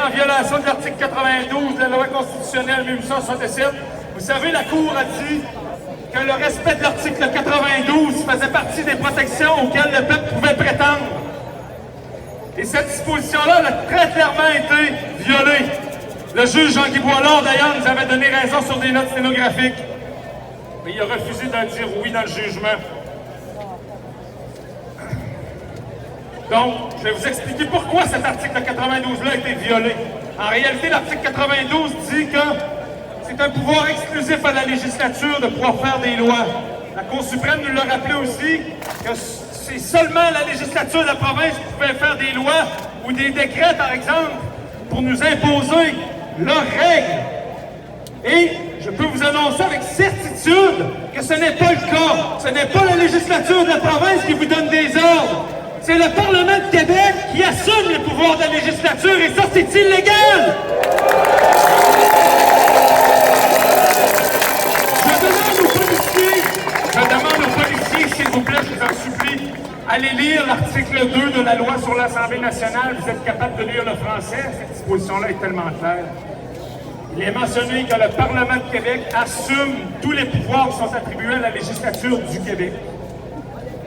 en violation de l'article 92 de la loi constitutionnelle 1867. Vous savez, la Cour a dit que le respect de l'article 92 faisait partie des protections auxquelles le peuple pouvait prétendre. Et cette disposition-là a très clairement été violée. Le juge Jean-Guy Boilard, d'ailleurs, nous avait donné raison sur des notes sténographiques. Mais il a refusé de dire oui dans le jugement. Donc, je vais vous expliquer pourquoi cet article 92-là a été violé. En réalité, l'article 92 dit que c'est un pouvoir exclusif à la législature de pouvoir faire des lois. La Cour suprême nous l'a rappelé aussi que c'est seulement la législature de la province qui pouvait faire des lois ou des décrets, par exemple, pour nous imposer leurs règles. Et je peux vous annoncer avec certitude que ce n'est pas le cas. Ce n'est pas la législature de la province qui vous donne des ordres. C'est le Parlement de Québec qui assume les pouvoirs de la législature et ça, c'est illégal! Je demande aux policiers, s'il vous plaît, je vous en supplie, allez lire l'article 2 de la loi sur l'Assemblée nationale. Vous êtes capable de lire le français? Cette disposition-là est tellement claire. Il est mentionné que le Parlement de Québec assume tous les pouvoirs qui sont attribués à la législature du Québec.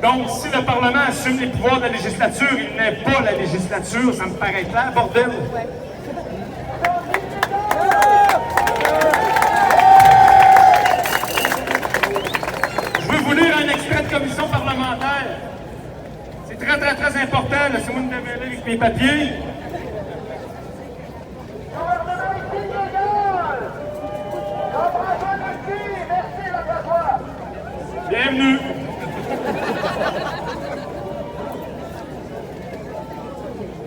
Donc, si le Parlement assume les pouvoirs de la législature, il n'est pas la législature, ça me paraît clair, bordel. Je veux vous lire un extrait de commission parlementaire. C'est très, très, très important. Laissez-moi me démêler avec mes papiers. Bienvenue.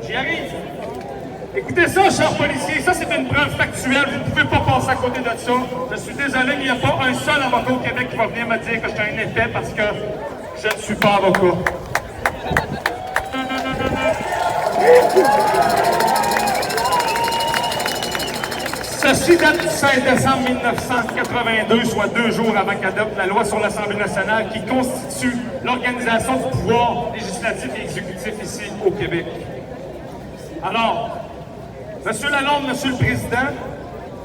J'y arrive. Écoutez ça, chers policiers, ça c'est une preuve factuelle, vous ne pouvez pas passer à côté de ça. Je suis désolé, mais il n'y a pas un seul avocat au Québec qui va venir me dire que je suis un épais parce que je ne suis pas avocat. Ceci date du 16 décembre 1982, soit 2 jours avant qu'adopte la loi sur l'Assemblée nationale qui constitue l'organisation du pouvoir législatif et exécutif ici au Québec. Alors, M. Lalonde, M. le Président,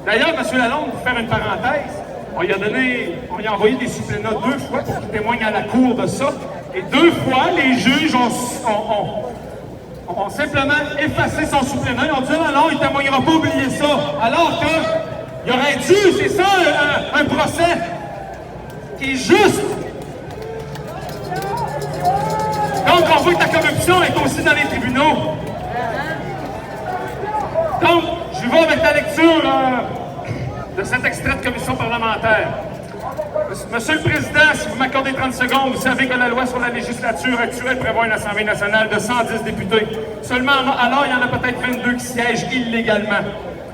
d'ailleurs, M. Lalonde, pour faire une parenthèse, on lui a envoyé des suppléments 2 fois pour qu'il témoigne à la Cour de ça, et 2 fois, les juges ont simplement effacé son supplément. Ils ont dit non, il ne témoignera pas, oublier ça. Alors qu'il aurait dû, c'est ça, un procès qui est juste. Donc, on voit que la corruption est aussi dans les tribunaux. Donc, je vais avec la lecture de cet extrait de commission parlementaire. Monsieur le Président, si vous m'accordez 30 secondes, vous savez que la loi sur la législature actuelle prévoit une Assemblée nationale de 110 députés. Seulement, alors, il y en a peut-être 22 qui siègent illégalement.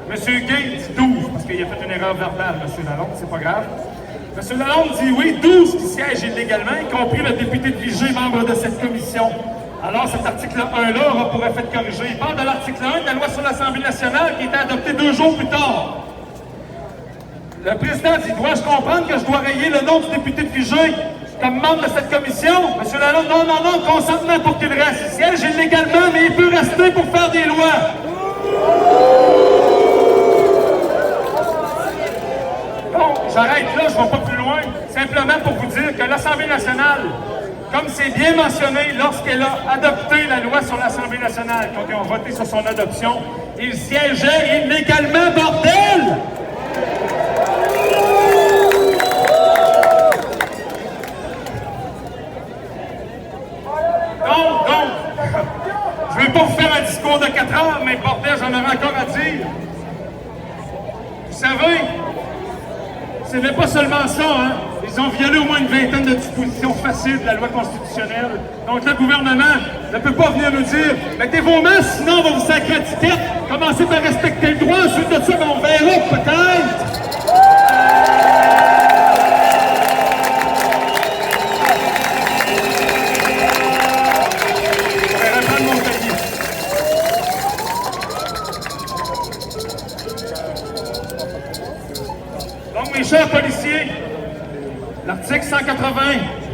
Monsieur Gay dit 12, parce qu'il a fait une erreur verbale, M. Lalonde, c'est pas grave. M. Lalonde dit oui, 12 qui siègent illégalement, y compris le député de Vigée, membre de cette commission. Alors, cet article 1-là aura pour effet de corriger. Il parle de l'article 1 de la loi sur l'Assemblée nationale qui a été adoptée 2 jours plus tard. Le président dit, dois-je comprendre que je dois rayer le nom du député de Vigée comme membre de cette commission? M. Lalonde, non, consentement pour qu'il reste. Il siège illégalement, mais il peut rester pour faire des lois. Bon, j'arrête là, je ne vais pas plus loin. Simplement pour vous dire que l'Assemblée nationale, comme c'est bien mentionné, lorsqu'elle a adopté la loi sur l'Assemblée nationale, quand ils ont voté sur son adoption, il siégeait illégalement, bordel! Je ne vais pas vous faire un discours de 4 heures, mais bordel, j'en aurai encore à dire. Vous savez, ce n'est pas seulement ça, hein? Ils ont violé au moins une vingtaine de dispositions faciles de la loi constitutionnelle. Donc le gouvernement ne peut pas venir nous dire « mettez vos mains, sinon on va vous sacrer la tiquette. Commencez par respecter le droit, ensuite de ça, on verra peut-être. » Donc, mes chers policiers, l'article 180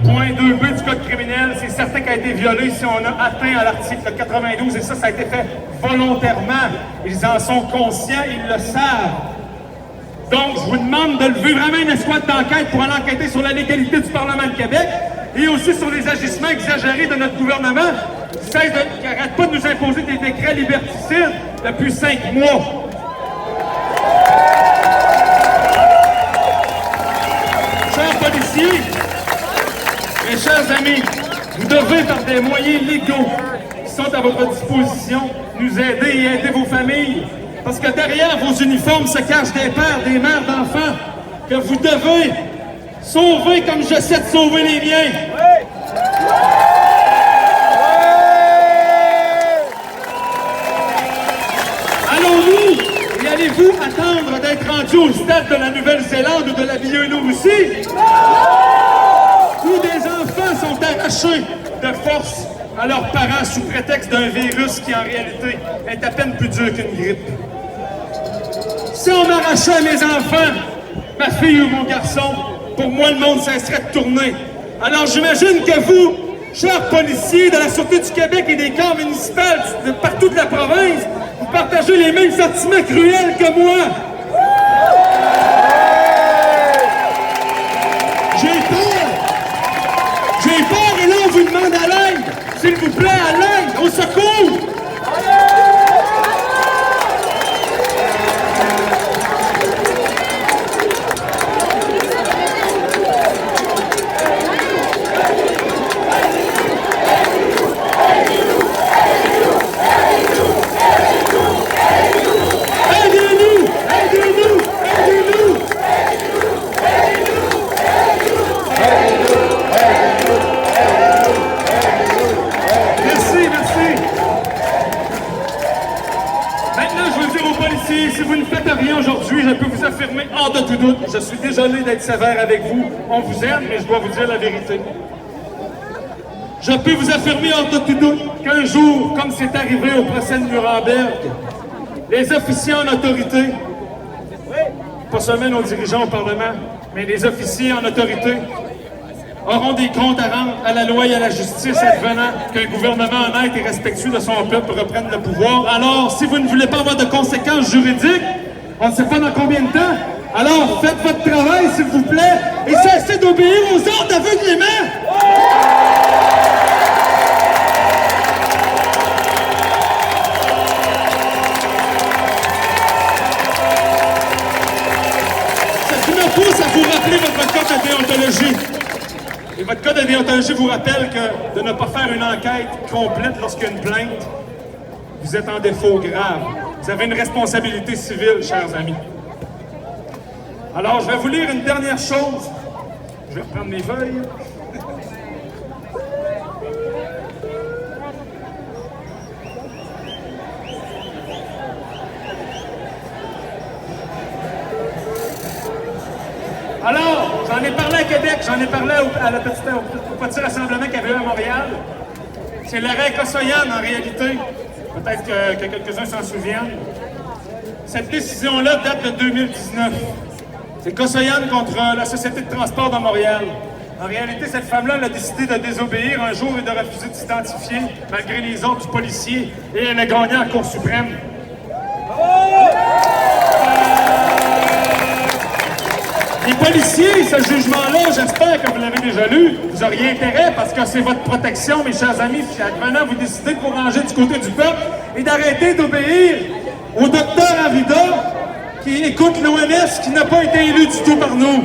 point 2b du Code criminel, c'est certain qu'elle a été violée si on a atteint à l'article 92, et ça a été fait volontairement. Ils en sont conscients, ils le savent. Donc, je vous demande de lever vraiment une escouade d'enquête pour aller enquêter sur la légalité du Parlement de Québec et aussi sur les agissements exagérés de notre gouvernement qui n'arrête pas de nous imposer des décrets liberticides depuis 5 mois. Chers policiers, mes chers amis, vous devez, par des moyens légaux qui sont à votre disposition, nous aider et aider vos familles. Parce que derrière vos uniformes se cachent des pères, des mères d'enfants que vous devez sauver comme j'essaie de sauver les miens. Allons-nous et allez-vous attendre d'être rendu au stade de la Nouvelle-Zélande ou de la Biélorussie? Où des enfants sont arrachés de force à leurs parents sous prétexte d'un virus qui en réalité est à peine plus dur qu'une grippe. Si on m'arrachait mes enfants, ma fille ou mon garçon, pour moi le monde cesserait de tourner. Alors j'imagine que vous, chers policiers de la Sûreté du Québec et des corps municipaux de partout de la province, vous partagez les mêmes sentiments cruels que moi. J'ai peur et là on vous demande à l'aide. S'il vous plaît, à l'aide, au secours. Si vous ne faites rien aujourd'hui, je peux vous affirmer hors de tout doute, je suis désolé d'être sévère avec vous, on vous aime, mais je dois vous dire la vérité. Je peux vous affirmer hors de tout doute qu'un jour, comme c'est arrivé au procès de Nuremberg, les officiers en autorité, pas seulement nos dirigeants au Parlement, mais les officiers en autorité, auront des comptes à rendre à la loi et à la justice advenant qu'un gouvernement honnête et respectueux de son peuple reprenne le pouvoir. Alors, si vous ne voulez pas avoir de conséquences juridiques, on ne sait pas dans combien de temps, alors faites votre travail, s'il vous plaît, et cessez d'obéir aux ordres aveuglément! Ça me pousse à vous rappeler votre code de déontologie. Et votre code de déontologie vous rappelle que de ne pas faire une enquête complète lorsqu'il y a une plainte, vous êtes en défaut grave. Vous avez une responsabilité civile, chers amis. Alors, je vais vous lire une dernière chose. Je vais reprendre mes feuilles. Alors, j'en ai parlé à Québec, j'en ai parlé au petit rassemblement qu'il y avait eu à Montréal. C'est l'arrêt Kossoyan, en réalité. Peut-être que quelques-uns s'en souviennent. Cette décision-là date de 2019. C'est Kossoyan contre la Société de transport de Montréal. En réalité, cette femme-là a décidé de désobéir un jour et de refuser de s'identifier, malgré les ordres du policier, et elle a gagné en Cour suprême. Les policiers, ce jugement-là, j'espère que vous l'avez déjà lu, vous auriez intérêt, parce que c'est votre protection, mes chers amis, si maintenant vous décidez de vous ranger du côté du peuple et d'arrêter d'obéir au docteur Arruda, qui écoute l'OMS, qui n'a pas été élu du tout par nous.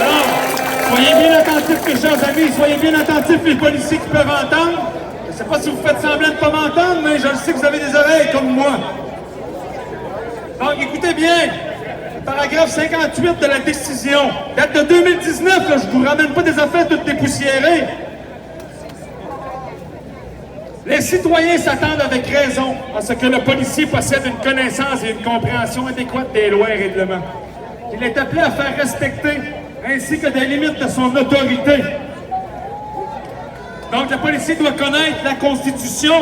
Alors, soyez bien attentifs, mes chers amis, soyez bien attentifs, les policiers qui peuvent entendre. Je ne sais pas si vous faites semblant de ne pas m'entendre, mais je le sais que vous avez des oreilles comme moi. Donc, écoutez bien, le paragraphe 58 de la décision, date de 2019, là, je ne vous ramène pas des affaires toutes dépoussiérées. Les citoyens s'attendent avec raison à ce que le policier possède une connaissance et une compréhension adéquate des lois et règlements. Il est appelé à faire respecter, ainsi que des limites de son autorité. Donc, le policier doit connaître la Constitution,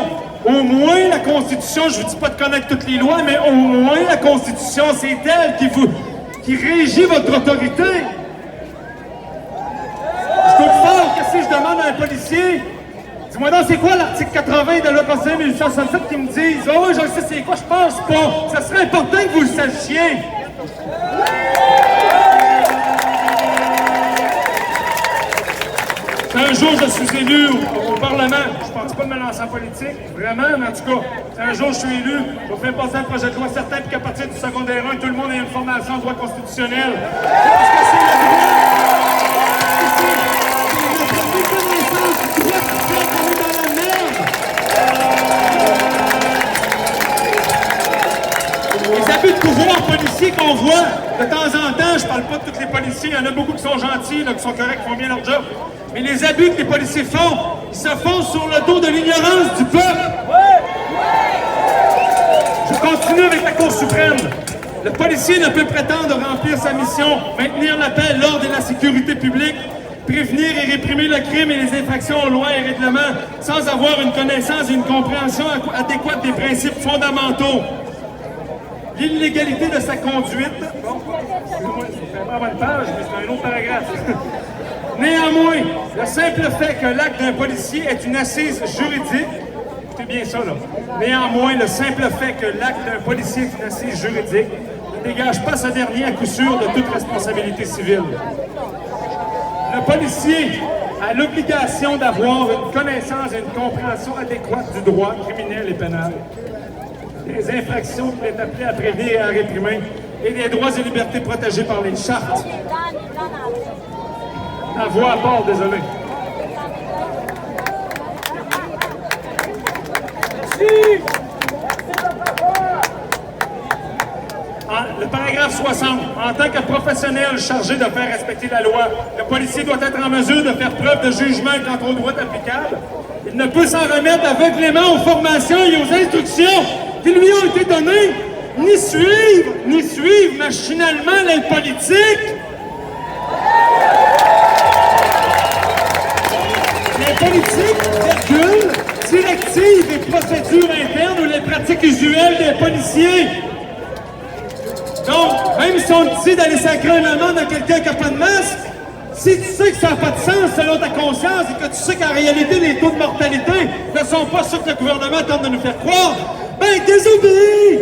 Au moins, la Constitution, je vous dis pas de connaître toutes les lois, mais au moins, la Constitution, c'est elle qui régit votre autorité. Je trouve fort que si je demande à un policier, dis-moi donc, c'est quoi l'article 80 de la loi constitutionnelle 1867 qui me disent, oh, je sais c'est quoi, je pense pas. Ça serait important que vous le sachiez. Un jour, je suis élu au Parlement. Je ne pense pas de me lancer en politique, vraiment, mais en tout cas, si un jour je suis élu, je vais faire passer un projet de loi certain pour qu'à partir du secondaire 1, tout le monde ait une formation en droit constitutionnel. Parce que c'est le droit. C'est la méconnaissance du droit qui fait qu'on est dans la merde. Les abus de pouvoir policiers qu'on voit de temps en temps, je parle pas de tous les policiers, il y en a beaucoup qui sont gentils, là, qui sont corrects, qui font bien leur job. Mais les abus que les policiers font, ils se font sur le dos de l'ignorance du peuple. Je continue avec la Cour suprême. Le policier ne peut prétendre remplir sa mission, maintenir la paix, l'ordre et la sécurité publique, prévenir et réprimer le crime et les infractions aux lois et règlements, sans avoir une connaissance et une compréhension adéquate des principes fondamentaux. L'illégalité de sa conduite. Bon, excusez-moi, c'est pas bonne page, mais c'est un autre paragraphe. Néanmoins, le simple fait que l'acte d'un policier est une assise juridique, écoutez bien ça là, néanmoins, le simple fait que l'acte d'un policier est une assise juridique ne dégage pas ce dernier à coup sûr de toute responsabilité civile. Le policier a l'obligation d'avoir une connaissance et une compréhension adéquate du droit criminel et pénal, des infractions qu'il est appelé à prévenir et à réprimer, et des droits et libertés protégés par les chartes. La voix à part, désolé. Le paragraphe 60. En tant que professionnel chargé de faire respecter la loi, le policier doit être en mesure de faire preuve de jugement quant aux droits applicables. Il ne peut s'en remettre aveuglément aux formations et aux instructions qui lui ont été données, ni suivre machinalement les politiques. Les politiques, virgule, directives et procédures internes ou les pratiques usuelles des policiers. Donc, même si on te dit d'aller sacrer un amende à quelqu'un qui n'a pas de masque, si tu sais que ça n'a pas de sens selon ta conscience et que tu sais qu'en réalité, les taux de mortalité ne sont pas ceux que le gouvernement tente de nous faire croire, ben désobéis!